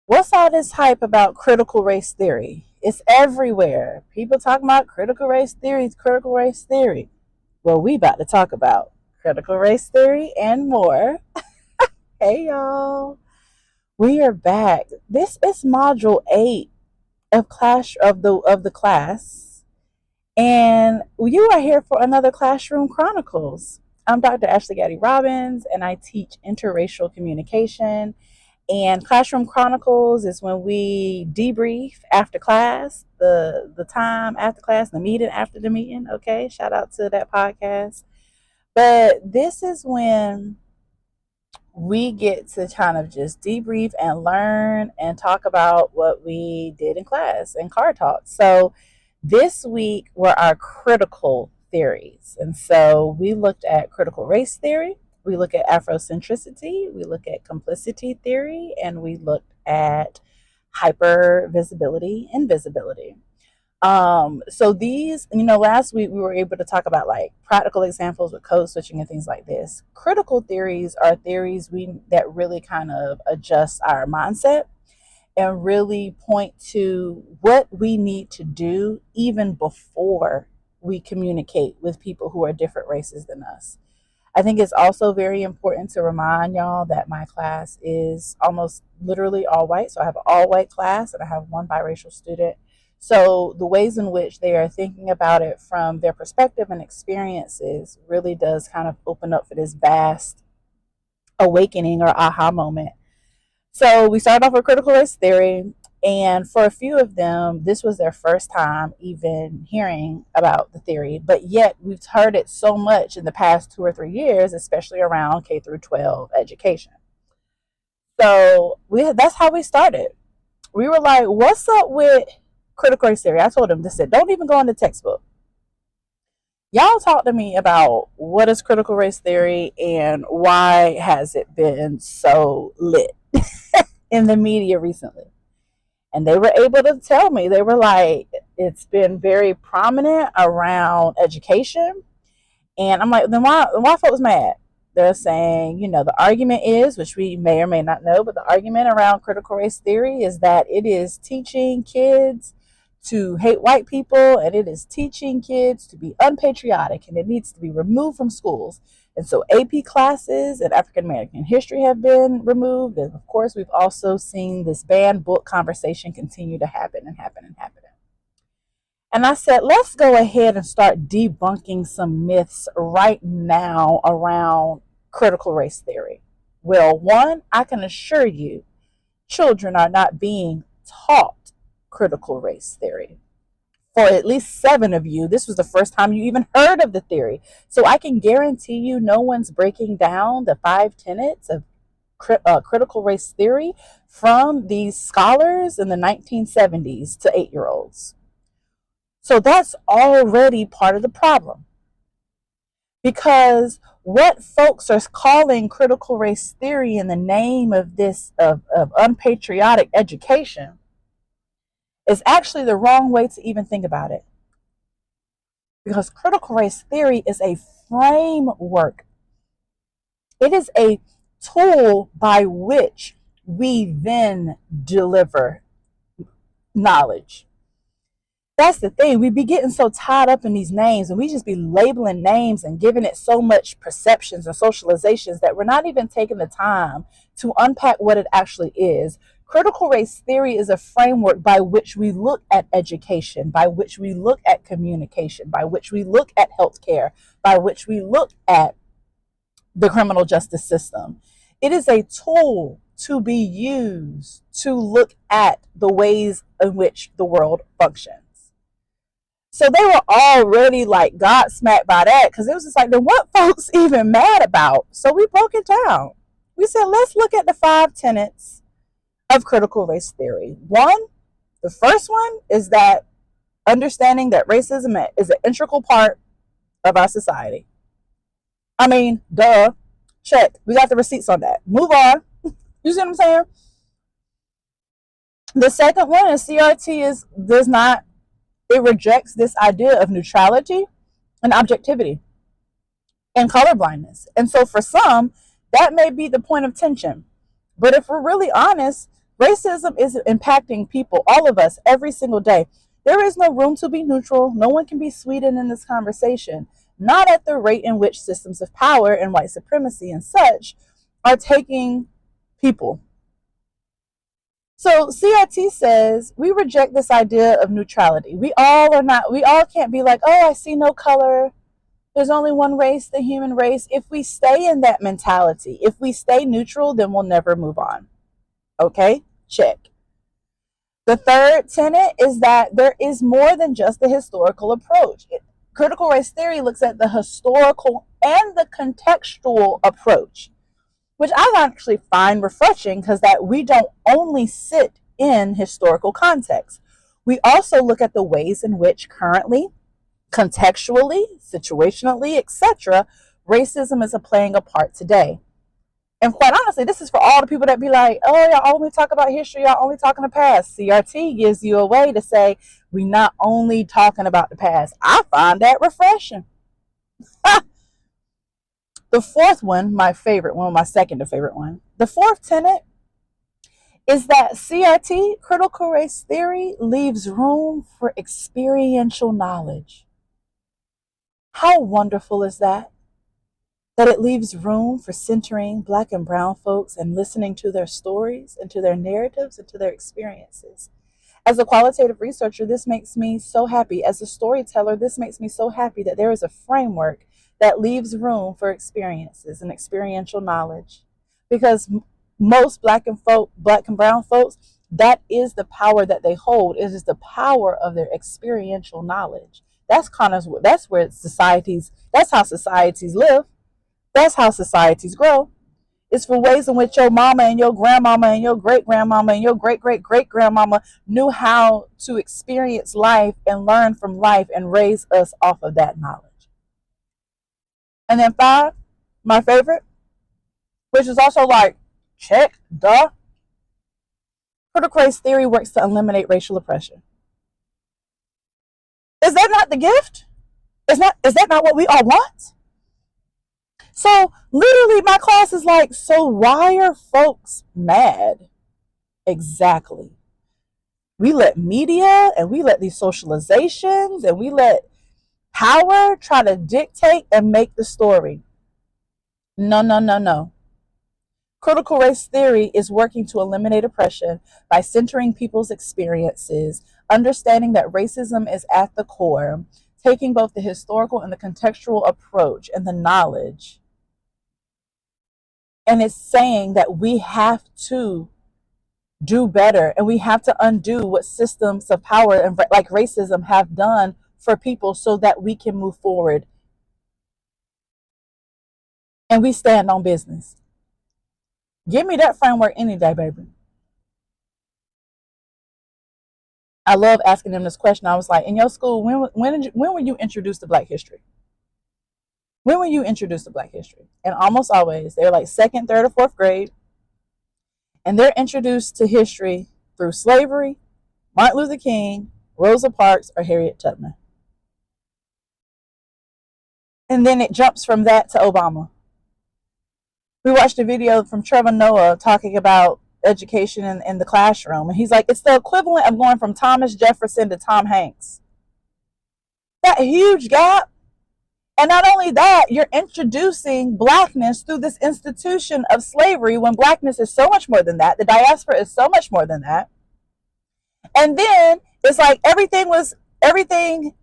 What's all this hype about critical race theory? It's everywhere. People talking about critical race theory, critical race theory. Well, we about to talk about critical race theory and more. Hey y'all. We are back. This is module 8 of the class. And you are here for another Classroom Chronicles. I'm Dr. Ashley Gaddy Robbins, and I teach interracial communication. And Classroom Chronicles is when we debrief after class, the time after class, the meeting after the meeting. Okay, shout out to that podcast. But this is when we get to kind of just debrief and learn and talk about what we did in class and car talk. So this week were our critical theories. And so we looked at critical race theory, we look at Afrocentricity, we look at complicity theory, and we looked at hypervisibility and visibility. So these, last week we were able to talk about like practical examples with code switching and things like this. Critical theories are theories that really kind of adjust our mindset and really point to what we need to do even before we communicate with people who are different races than us. I think it's also very important to remind y'all that my class is almost literally all white. So I have an all white class and I have one biracial student. So the ways in which they are thinking about it from their perspective and experiences really does kind of open up for this vast awakening or aha moment. So we started off with critical race theory, and for a few of them, this was their first time even hearing about the theory, but yet we've heard it so much in the past 2 or 3 years, especially around K through 12 education. So that's how we started. We were like, what's up with critical race theory? I told them, this said, don't even go in the textbook. Y'all talk to me about what is critical race theory and why has it been so lit in the media recently. And they were able to tell me, they were like, it's been very prominent around education. And I'm like, then why folks mad? They're saying, the argument is, which we may or may not know, but the argument around critical race theory is that it is teaching kids to hate white people, and it is teaching kids to be unpatriotic, and it needs to be removed from schools. And so AP classes and African American history have been removed. And of course, we've also seen this banned book conversation continue to happen and happen and happen. And I said, let's go ahead and start debunking some myths right now around critical race theory. Well, one, I can assure you, children are not being taught critical race theory. For at least 7 of you, this was the first time you even heard of the theory. So I can guarantee you no one's breaking down the 5 tenets of critical race theory from these scholars in the 1970s to 8-year-olds. So that's already part of the problem. Because what folks are calling critical race theory in the name of this of unpatriotic education is actually the wrong way to even think about it. Because critical race theory is a framework. It is a tool by which we then deliver knowledge. That's the thing. We be getting so tied up in these names, and we just be labeling names and giving it so much perceptions and socializations that we're not even taking the time to unpack what it actually is. Critical race theory is a framework by which we look at education, by which we look at communication, by which we look at healthcare, by which we look at the criminal justice system. It is a tool to be used to look at the ways in which the world functions. So they were already like godsmacked by that, because it was just like, then what folks even mad about? So we broke it down. We said, let's look at the 5 tenets of critical race theory. The first one is that understanding that racism is an integral part of our society. I mean, duh. Check. We got the receipts on that. Move on. You see what I'm saying? The second one is CRT it rejects this idea of neutrality and objectivity and colorblindness. And so for some, that may be the point of tension. But if we're really honest, Racism is impacting people, all of us, every single day. There is no room to be neutral. No one can be sweetened in this conversation, not at the rate in which systems of power and white supremacy and such are taking people. So CRT says we reject this idea of neutrality. We all can't be like, oh, I see no color. There's only one race, the human race. If we stay in that mentality, if we stay neutral, then we'll never move on. Okay, check. The third tenet is that there is more than just the historical approach. Critical race theory looks at the historical and the contextual approach, which I actually find refreshing because that we don't only sit in historical context. We also look at the ways in which currently, contextually, situationally, etc., racism is playing a part today. And quite honestly, this is for all the people that be like, oh, y'all only talk about history, y'all only talking the past. CRT gives you a way to say, we're not only talking about the past. I find that refreshing. The fourth one, my favorite one, my second favorite one. The fourth tenet is that CRT, critical race theory, leaves room for experiential knowledge. How wonderful is that? That it leaves room for centering Black and brown folks and listening to their stories and to their narratives and to their experiences. As a qualitative researcher, this makes me so happy. As a storyteller, this makes me so happy that there is a framework that leaves room for experiences and experiential knowledge. Because most Black and brown folks, that is the power that they hold. It is the power of their experiential knowledge. That's where societies, that's how societies live. That's how societies grow. It's for ways in which your mama and your grandmama and your great grandmama and your great great great grandmama knew how to experience life and learn from life and raise us off of that knowledge. And then five, my favorite, which is also like, check, duh. Critical race theory works to eliminate racial oppression. Is that not the gift? Is that not what we all want? So literally my class is like, so why are folks mad? Exactly. We let media and we let these socializations and we let power try to dictate and make the story. No, no, no, no. Critical race theory is working to eliminate oppression by centering people's experiences, understanding that racism is at the core, taking both the historical and the contextual approach and the knowledge. And it's saying that we have to do better and we have to undo what systems of power and like racism have done for people so that we can move forward. And we stand on business. Give me that framework any day, baby. I love asking them this question. I was like, in your school, when were you introduced to Black history? When were you introduced to Black history? And almost always, they're like second, third, or fourth grade. And they're introduced to history through slavery, Martin Luther King, Rosa Parks, or Harriet Tubman. And then it jumps from that to Obama. We watched a video from Trevor Noah talking about education in the classroom. And he's like, it's the equivalent of going from Thomas Jefferson to Tom Hanks. That huge gap. And not only that, you're introducing Blackness through this institution of slavery when Blackness is so much more than that. The diaspora is so much more than that. And then it's like everything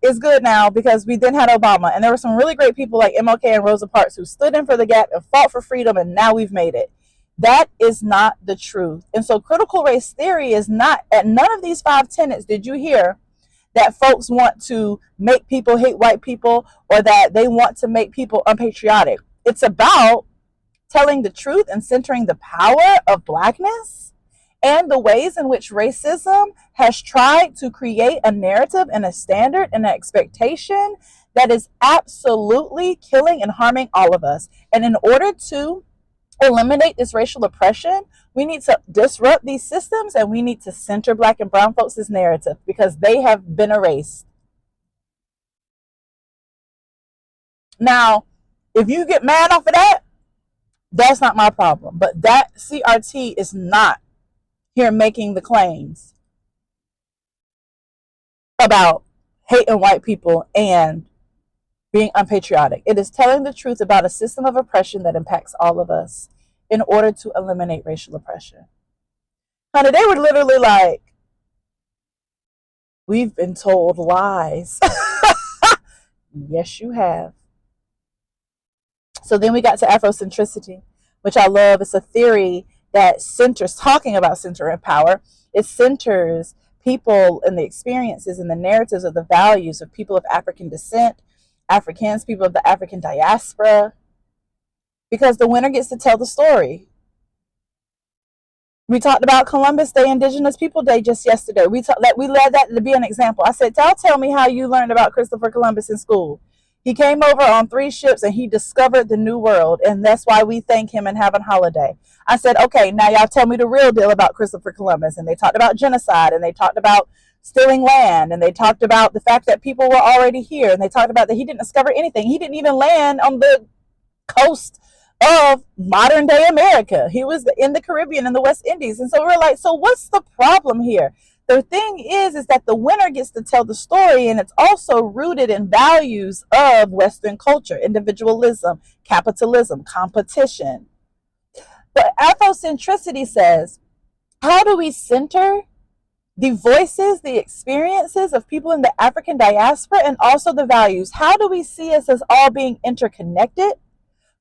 is good now because we then had Obama. And there were some really great people like MLK and Rosa Parks who stood in for the gap and fought for freedom, and now we've made it. That is not the truth. And so critical race theory is not, at none of these five tenets did you hear that folks want to make people hate white people or that they want to make people unpatriotic. It's about telling the truth and centering the power of Blackness and the ways in which racism has tried to create a narrative and a standard and an expectation that is absolutely killing and harming all of us. And in order to eliminate this racial oppression, we need to disrupt these systems and we need to center Black and brown folks' narrative because they have been erased. Now, if you get mad off of that, that's not my problem. But that CRT is not here making the claims about hating white people and being unpatriotic. It is telling the truth about a system of oppression that impacts all of us in order to eliminate racial oppression. Honey, they were literally like, we've been told lies. Yes, you have. So then we got to Afrocentricity, which I love. It's a theory that centers, talking about centering power, it centers people and the experiences and the narratives of the values of people of African descent, Africans, people of the African diaspora, because the winner gets to tell the story. We talked about Columbus Day, Indigenous People Day just yesterday. We led that to be an example. I said, tell me how you learned about Christopher Columbus in school. He came over on 3 ships and he discovered the new world, and that's why we thank him and have a holiday. I said, okay, now y'all tell me the real deal about Christopher Columbus. And they talked about genocide, and they talked about stealing land, and they talked about the fact that people were already here, and they talked about that he didn't discover anything. He didn't even land on the coast of modern day America. He was in the Caribbean and the West Indies. And so we're like, so what's the problem here? The thing is that the winner gets to tell the story, and it's also rooted in values of Western culture, individualism, capitalism, competition. But Afrocentricity says, how do we center the voices, the experiences of people in the African diaspora, and also the values? How do we see us as all being interconnected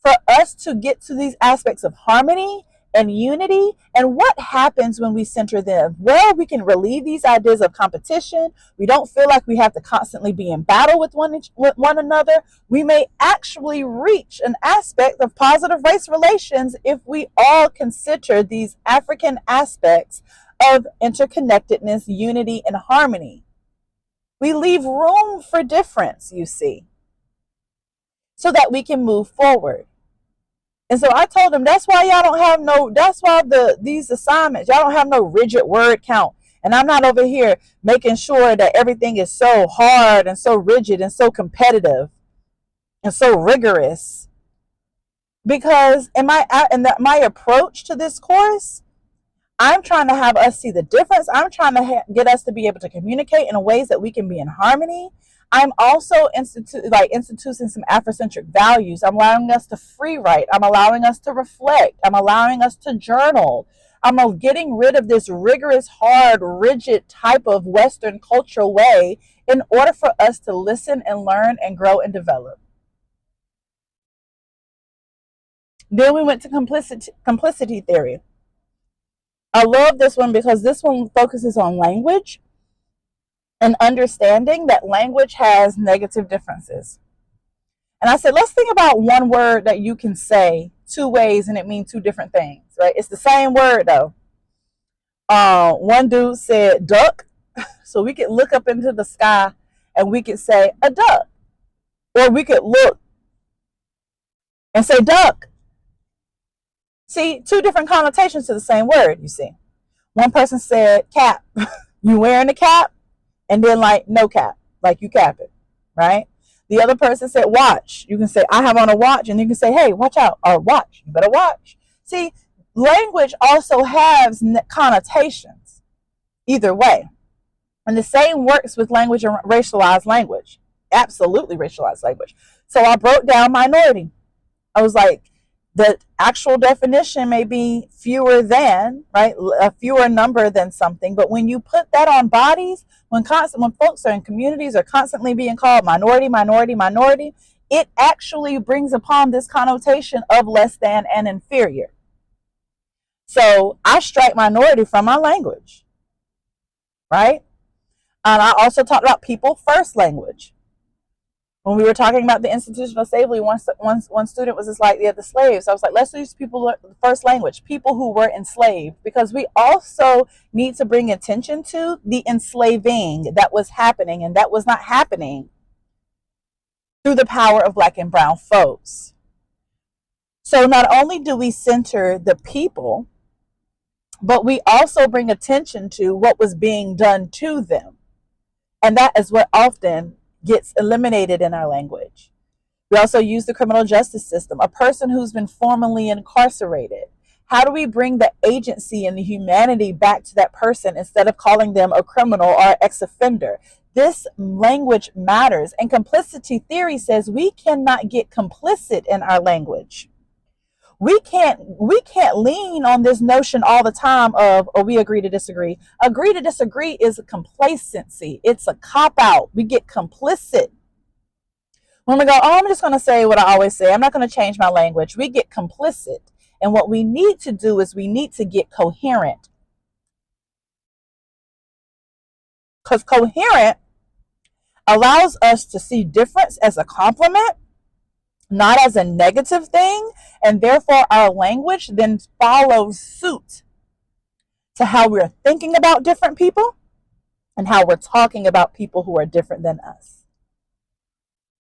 for us to get to these aspects of harmony and unity? And what happens when we center them? Well, we can relieve these ideas of competition. We don't feel like we have to constantly be in battle with one another. We may actually reach an aspect of positive race relations if we all consider these African aspects of interconnectedness, unity, and harmony. We leave room for difference, you see, so that we can move forward. And so I told them, that's why y'all don't have that's why these assignments, y'all don't have no rigid word count. And I'm not over here making sure that everything is so hard and so rigid and so competitive and so rigorous. Because in my approach to this course, I'm trying to have us see the difference. I'm trying to get us to be able to communicate in ways that we can be in harmony. I'm also instituting some Afrocentric values. I'm allowing us to free write. I'm allowing us to reflect. I'm allowing us to journal. I'm getting rid of this rigorous, hard, rigid type of Western cultural way in order for us to listen and learn and grow and develop. Then we went to complicity theory. I love this one because this one focuses on language and understanding that language has negative differences. And I said, let's think about one word that you can say 2 ways and it means 2 different things, right? It's the same word though. One dude said duck, so we could look up into the sky and we could say a duck. Or we could look and say duck. See, 2 different connotations to the same word, you see. One person said cap. You wearing a cap? And then like no cap, like you cap it, right? The other person said watch. You can say I have on a watch, and you can say, hey, watch out, or watch, you better watch. See, language also has connotations either way. And the same works with language and racialized language. Absolutely racialized language. So I broke down minority. I was like, the actual definition may be fewer than, right? A fewer number than something. But when you put that on bodies, when folks are in communities are constantly being called minority, minority, minority, it actually brings upon this connotation of less than and inferior. So I strike minority from my language, right? And I also talked about people first language. When we were talking about the institutional slavery, one student was just like, yeah, the slaves. I was like, let's use people first language, people who were enslaved, because we also need to bring attention to the enslaving that was happening and that was not happening through the power of Black and brown folks. So not only do we center the people, but we also bring attention to what was being done to them. And that is what often gets eliminated in our language. We also use the criminal justice system. A person who's been formerly incarcerated How do we bring the agency and the humanity back to that person instead of calling them a criminal or ex-offender? This language matters. And complicity theory says we cannot get complicit in our language. We can't lean on this notion all the time of, oh, we agree to disagree. Agree to disagree is a complacency. It's a cop out. We get complicit. When we go, oh, I'm just going to say what I always say, I'm not going to change my language, we get complicit. And what we need to do is we need to get coherent. Because coherent allows us to see difference as a compliment, not as a negative thing. And therefore, our language then follows suit to how we're thinking about different people and how we're talking about people who are different than us.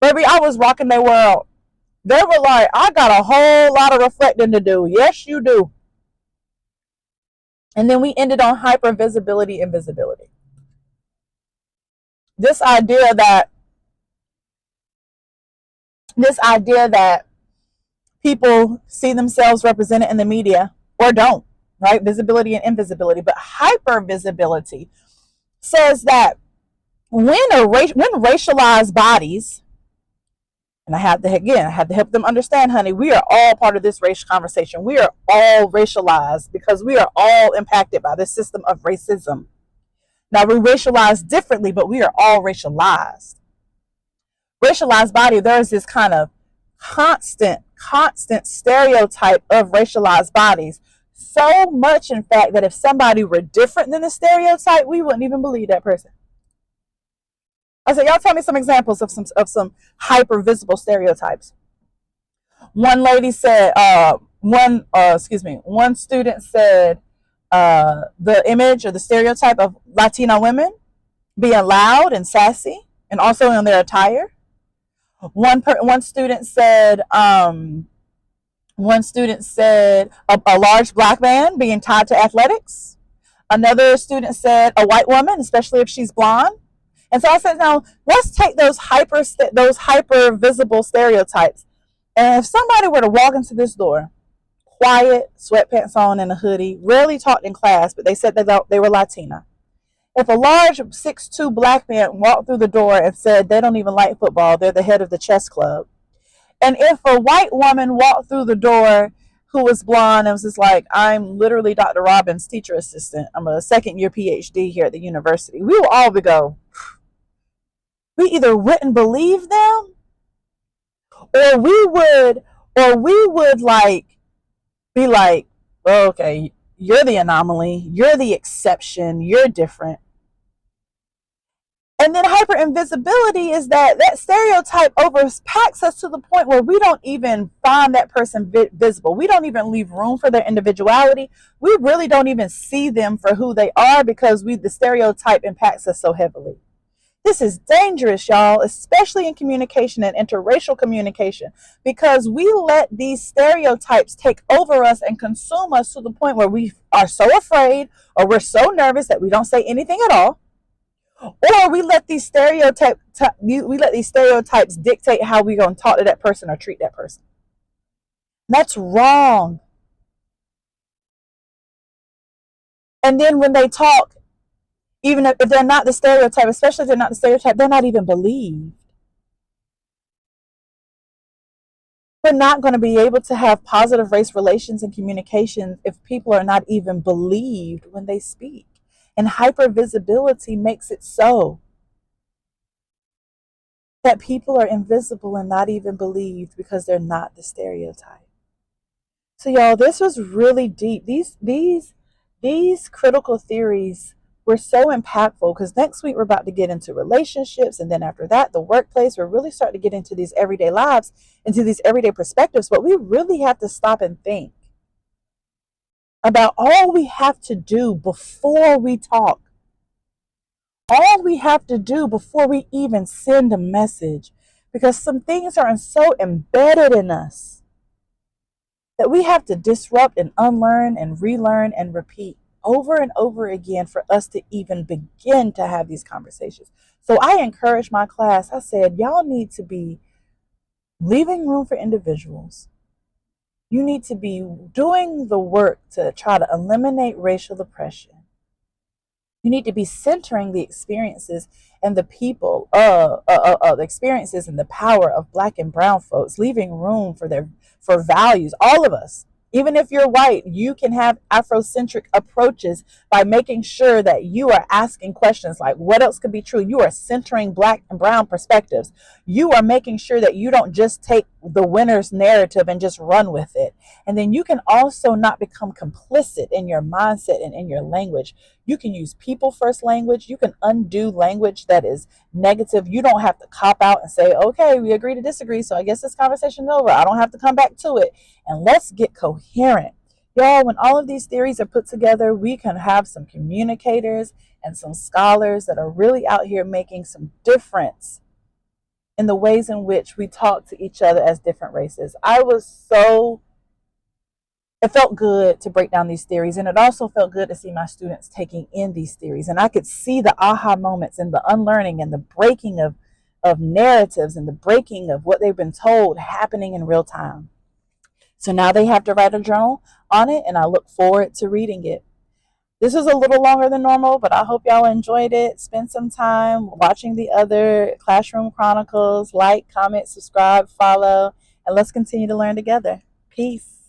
Baby, I was rocking their world. They were like, I got a whole lot of reflecting to do. Yes, you do. And then we ended on hypervisibility and visibility. This idea that people see themselves represented in the media or don't, right? Visibility and invisibility. But hypervisibility says that when racialized bodies, and I had to help them understand, honey, we are all part of this race conversation. We are all racialized because we are all impacted by this system of racism. Now, we racialize differently, but we are all racialized. Racialized body, there is this kind of constant stereotype of racialized bodies. So much, in fact, that if somebody were different than the stereotype, we wouldn't even believe that person. I said, y'all tell me some examples of some hyper visible stereotypes. One lady said, one student said, the image or the stereotype of Latino women being loud and sassy, and also in their attire. One student said, a large black man being tied to athletics. Another student said a white woman, especially if she's blonde. And so I said, now let's take those hyper visible stereotypes. And if somebody were to walk into this door, quiet, sweatpants on and a hoodie, rarely talked in class, but they said that they were Latina. If a large 6'2" black man walked through the door and said they don't even like football, they're the head of the chess club. And if a white woman walked through the door who was blonde and was just like, I'm literally Dr. Robbins' teacher assistant, I'm a second-year PhD here at the university, we will all go, we either wouldn't believe them, or we would like be like, oh, okay, you're the anomaly, you're the exception, you're different. And then hyper invisibility is that stereotype overpacks us to the point where we don't even find that person visible. We don't even leave room for their individuality. We really don't even see them for who they are because the stereotype impacts us so heavily. This is dangerous, y'all, especially in communication and interracial communication, because we let these stereotypes take over us and consume us to the point where we are so afraid or we're so nervous that we don't say anything at all. Or we let these stereotypes dictate how we're going to talk to that person or treat that person. That's wrong. And then when they talk, even if they're not the stereotype, especially if they're not the stereotype, they're not even believed. We're not going to be able to have positive race relations and communications if people are not even believed when they speak. And hypervisibility makes it so that people are invisible and not even believed because they're not the stereotype. So y'all, this was really deep. These critical theories were so impactful because next week we're about to get into relationships, and then after that the workplace. We're really starting to get into these everyday lives, into these everyday perspectives, but we really have to stop and think about all we have to do before we talk, all we have to do before we even send a message, because some things are so embedded in us that we have to disrupt and unlearn and relearn and repeat over and over again for us to even begin to have these conversations. So I encouraged my class. I said, y'all need to be leaving room for individuals You need to be doing the work to try to eliminate racial oppression. You need to be centering the experiences and the people, the experiences and the power of Black and brown folks, leaving room for for values. All of us, even if you're white, you can have Afrocentric approaches by making sure that you are asking questions like, what else could be true? You are centering Black and brown perspectives. You are making sure that you don't just take the winner's narrative and just run with it. And then you can also not become complicit in your mindset and in your language. You can use people first language. You can undo language that is negative. You don't have to cop out and say, okay, we agree to disagree. So I guess this conversation is over. I don't have to come back to it. And let's get coherent. Y'all, when all of these theories are put together, we can have some communicators and some scholars that are really out here making some difference in the ways in which we talk to each other as different races. It felt good to break down these theories, and it also felt good to see my students taking in these theories. And I could see the aha moments and the unlearning and the breaking of narratives and the breaking of what they've been told happening in real time. So now they have to write a journal on it, and I look forward to reading it. This is a little longer than normal, but I hope y'all enjoyed it. Spend some time watching the other Classroom Chronicles. Like, comment, subscribe, follow, and let's continue to learn together. Peace.